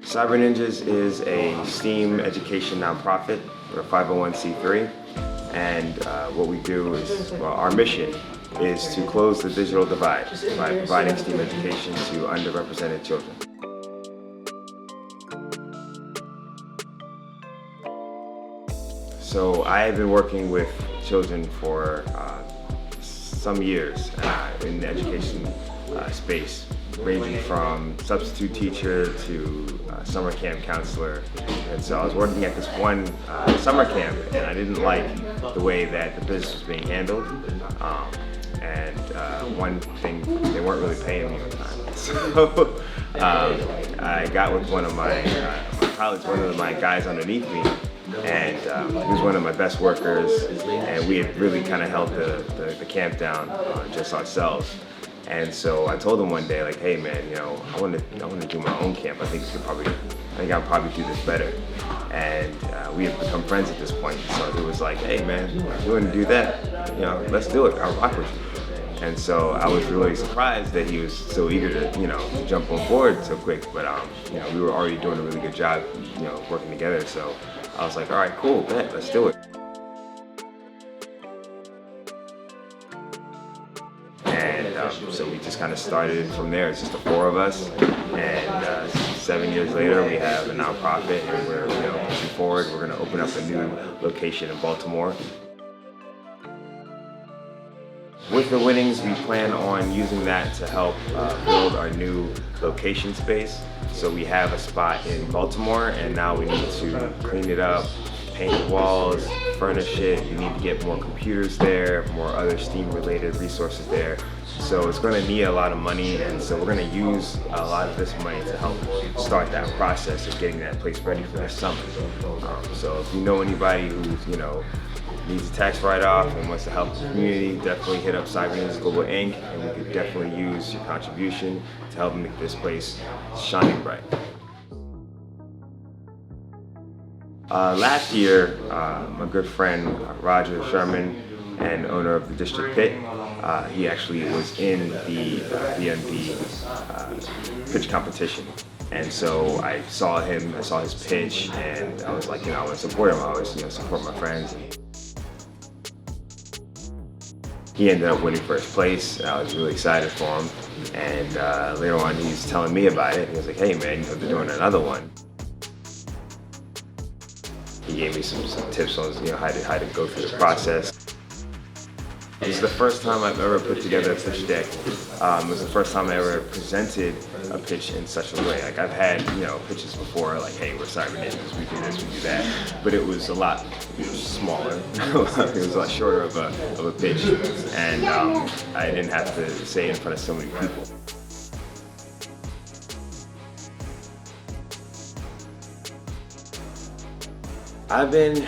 Cyber Ninjas is a STEAM education nonprofit. We're a 501c3, and what we do is, well, our mission is to close the digital divide by providing STEAM education to underrepresented children. So I have been working with children for some years in the education space, ranging from substitute teacher to summer camp counselor. And so I was working at this one summer camp, and I didn't like the way that the business was being handled. One thing, they weren't really paying me on time. So I got with one of my colleagues, one of my guys underneath me, and he was one of my best workers, and we had really kind of held the camp down just ourselves. And so I told him one day, like, hey man, you know, I want to do my own camp. I think I'll probably do this better. And we had become friends at this point. So he was like, hey man, you want to do that? You know, let's do it. I'll rock with you. And so I was really surprised that he was so eager to, you know, jump on board so quick. But you know, we were already doing a really good job, you know, working together. So I was like, all right, cool, bet, let's do it. So we just kind of started from there. It's just the four of us, and 7 years later we have a nonprofit, and we're pushing forward. We're going to open up a new location in Baltimore. With the winnings, we plan on using that to help build our new location space. So we have a spot in Baltimore, and now we need to clean it up, paint the walls, furnish it. We need to get more computers there, more other STEAM-related resources there. So it's going to need a lot of money, and so we're going to use a lot of this money to help start that process of getting that place ready for this summer. So if you know anybody who's, you know, needs a tax write-off and wants to help the community, definitely hit up Cyber Ninjas Global Inc. and we could definitely use your contribution to help make this place shining bright. Last year, my good friend Roger Sherman, and owner of the District Pit, he actually was in the BNB pitch competition. And so I saw him, I saw his pitch, and I was like, you know, I want to support him. I always, you know, support my friends. He ended up winning first place, and I was really excited for him. And later on, he's telling me about it. He was like, hey man, you know, they're doing another one. He gave me some tips on, you know, how to go through the process. This is the first time I've ever put together a pitch deck. It was the first time I ever presented a pitch in such a way. Like I've had, you know, pitches before, like, hey, we're Cyber Ninjas, we do this, we do that. But it was a lot smaller. It was a lot shorter of a pitch, and I didn't have to say it in front of so many people. I've been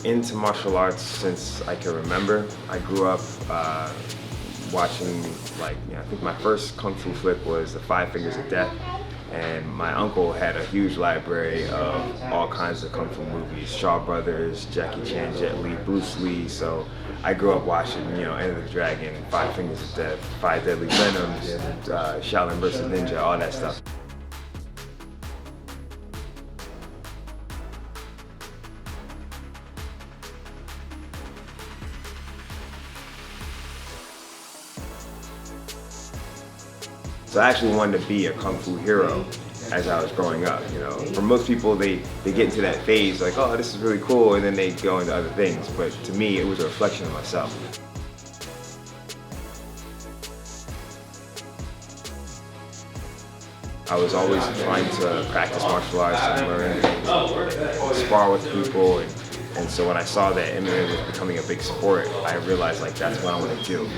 into martial arts since I can remember. I grew up watching, like, you know, I think my first Kung Fu flick was the 5 Fingers of Death, and my uncle had a huge library of all kinds of Kung Fu movies, Shaw Brothers, Jackie Chan, Jet Li, Bruce Lee. So I grew up watching, you know, Enter the Dragon, 5 Fingers of Death, 5 Deadly Venoms, Shaolin vs. Ninja, all that stuff. So I actually wanted to be a Kung Fu hero as I was growing up, you know. For most people, they get into that phase like, oh, this is really cool, and then they go into other things. But to me, it was a reflection of myself. I was always trying to practice martial arts and learn things, spar with people, and so when I saw that MMA was becoming a big sport, I realized, like, that's what I want to do.